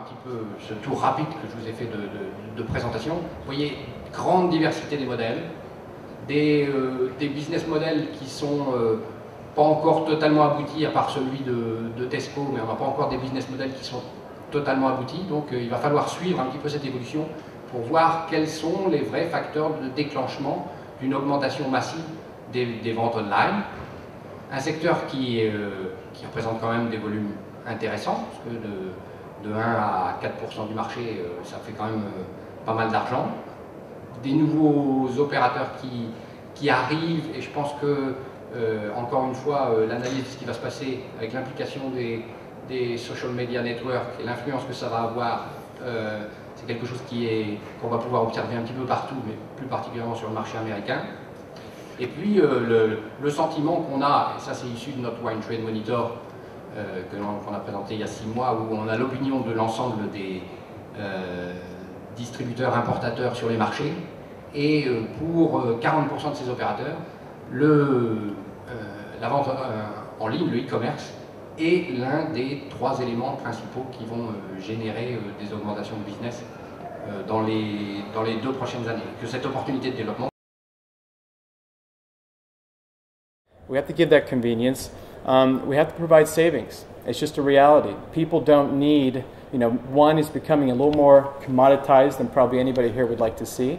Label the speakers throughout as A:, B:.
A: un petit peu ce tour rapide que je vous ai fait de présentation. Vous voyez, grande diversité des modèles, des business models qui sont pas encore totalement aboutis, à part celui de Tesco, mais on n'a pas encore des business models qui sont totalement aboutis. Donc il va falloir suivre un petit peu cette évolution pour voir quels sont les vrais facteurs de déclenchement d'une augmentation massive des ventes online. Un secteur qui représente quand même des volumes intéressants, parce que de 1 à 4% du marché, ça fait quand même pas mal d'argent. Des nouveaux opérateurs qui arrivent, et je pense que, encore une fois, l'analyse de ce qui va se passer avec l'implication des social media networks et l'influence que ça va avoir, c'est quelque chose qu'on va pouvoir observer un petit peu partout, mais plus particulièrement sur le marché américain. Et puis le sentiment qu'on a, et ça c'est issu de notre Wine Trade Monitor qu'on a présenté il y a 6 mois, où on a l'opinion de l'ensemble des distributeurs, importateurs sur les marchés, et pour 40% de ces opérateurs, la vente en ligne, le e-commerce, est l'un des 3 éléments principaux qui vont générer des augmentations de business dans les 2 prochaines années. Que cette opportunité de développement.
B: We have to give that convenience. We have to provide savings. It's just a reality. People don't need, wine is becoming a little more commoditized than probably anybody here would like to see,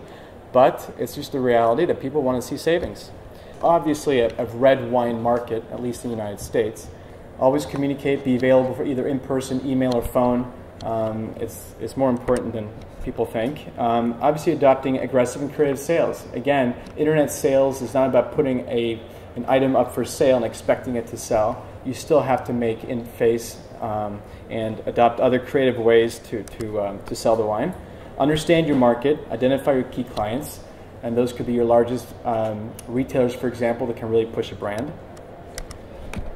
B: but it's just a reality that people want to see savings. Obviously, a red wine market, at least in the United States, always communicate, be available for either in-person, email, or phone. It's more important than people think. Obviously, adopting aggressive and creative sales. Again, internet sales is not about putting an item up for sale and expecting it to sell. You still have to make in-face and adopt other creative ways to sell the wine. Understand your market, identify your key clients, and those could be your largest retailers, for example, that can really push a brand.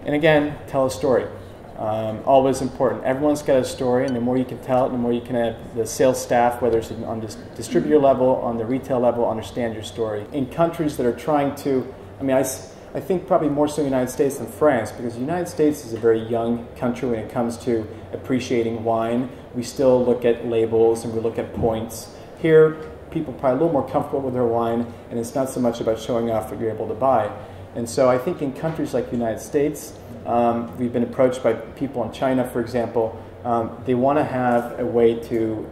B: And again, tell a story. Always important. Everyone's got a story, and the more you can tell it, the more you can have the sales staff, whether it's on the distributor level, on the retail level, understand your story. In countries that are trying to, I think probably more so in the United States than France, because the United States is a very young country when it comes to appreciating wine. We still look at labels and we look at points. Here, people are probably a little more comfortable with their wine, and it's not so much about showing off what you're able to buy. And so I think in countries like the United States, we've been approached by people in China, for example. They want to have a way to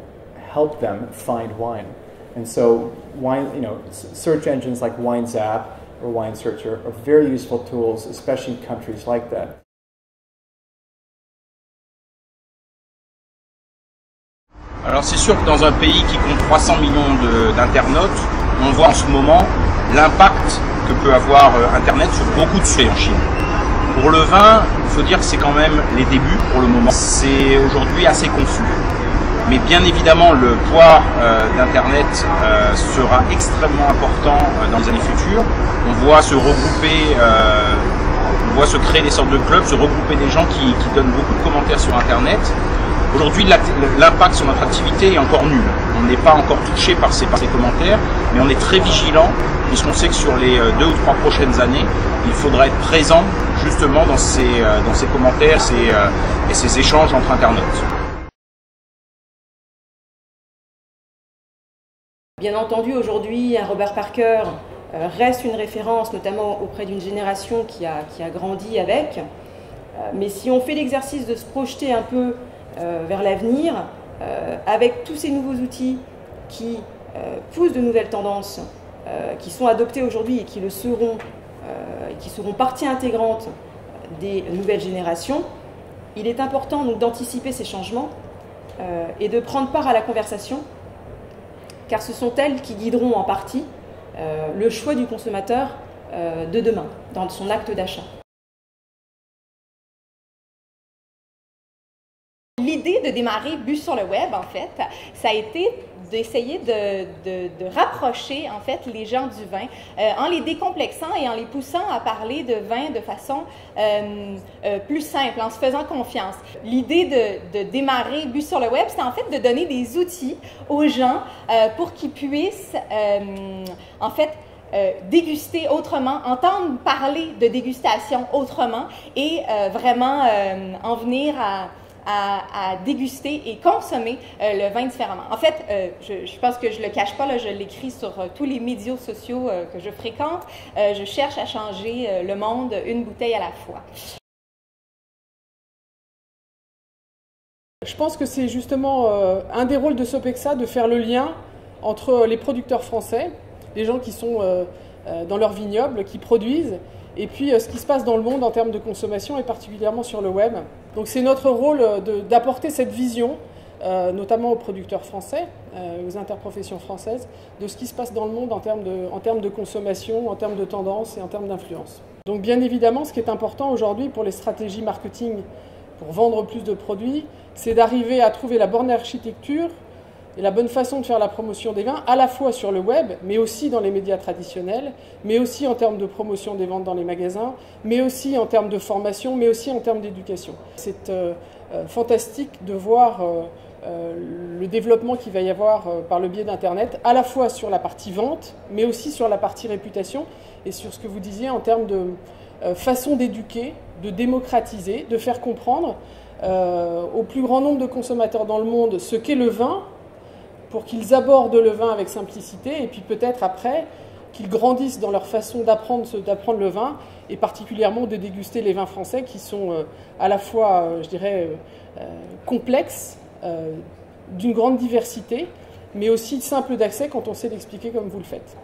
B: help them find wine. And so search engines like WineZap or Wine Searcher are very useful tools, especially in countries like that.
C: Alors c'est sûr que dans un pays qui compte 300 millions d'internautes, on voit en ce moment l'impact que peut avoir Internet sur beaucoup de sujets en Chine. Pour le vin, il faut dire que c'est quand même les débuts pour le moment. C'est aujourd'hui assez confus. Mais bien évidemment, le poids d'Internet sera extrêmement important dans les années futures. On voit se regrouper, on voit se créer des sortes de clubs, se regrouper des gens qui donnent beaucoup de commentaires sur Internet. Aujourd'hui, l'impact sur notre activité est encore nul. On n'est pas encore touché par ces commentaires, mais on est très vigilant, puisqu'on sait que sur les 2 ou 3 prochaines années, il faudra être présent justement dans ces commentaires et ces échanges entre internautes.
D: Bien entendu, aujourd'hui, un Robert Parker reste une référence, notamment auprès d'une génération qui a grandi avec. Mais si on fait l'exercice de se projeter un peu vers l'avenir, avec tous ces nouveaux outils qui poussent de nouvelles tendances, qui sont adoptés aujourd'hui et qui seront partie intégrante des nouvelles générations, il est important donc d'anticiper ces changements et de prendre part à la conversation, car ce sont elles qui guideront en partie le choix du consommateur de demain, dans son acte d'achat.
E: L'idée de démarrer Bu sur le web, en fait, ça a été d'essayer de rapprocher, en fait, les gens du vin en les décomplexant et en les poussant à parler de vin de façon plus simple, en se faisant confiance. L'idée de démarrer Bu sur le web, c'est en fait de donner des outils aux gens pour qu'ils puissent, en fait, déguster autrement, entendre parler de dégustation autrement et vraiment en venir à déguster et consommer le vin différemment. En fait, je pense que je ne le cache pas, là, je l'écris sur tous les médias sociaux que je fréquente. Je cherche à changer le monde une bouteille à la fois.
F: Je pense que c'est justement un des rôles de Sopexa de faire le lien entre les producteurs français, les gens qui sont dans leurs vignobles, qui produisent, et puis ce qui se passe dans le monde en termes de consommation et particulièrement sur le web. Donc c'est notre rôle d'apporter cette vision, notamment aux producteurs français, aux interprofessions françaises, de ce qui se passe dans le monde en termes de consommation, en termes de tendance et en termes d'influence. Donc bien évidemment, ce qui est important aujourd'hui pour les stratégies marketing, pour vendre plus de produits, c'est d'arriver à trouver la bonne architecture et la bonne façon de faire la promotion des vins, à la fois sur le web, mais aussi dans les médias traditionnels, mais aussi en termes de promotion des ventes dans les magasins, mais aussi en termes de formation, mais aussi en termes d'éducation. C'est fantastique de voir le développement qu'il va y avoir par le biais d'Internet, à la fois sur la partie vente, mais aussi sur la partie réputation, et sur ce que vous disiez en termes de façon d'éduquer, de démocratiser, de faire comprendre au plus grand nombre de consommateurs dans le monde ce qu'est le vin, pour qu'ils abordent le vin avec simplicité, et puis peut-être après qu'ils grandissent dans leur façon d'apprendre le vin, et particulièrement de déguster les vins français qui sont à la fois, je dirais, complexes, d'une grande diversité, mais aussi simples d'accès quand on sait l'expliquer comme vous le faites.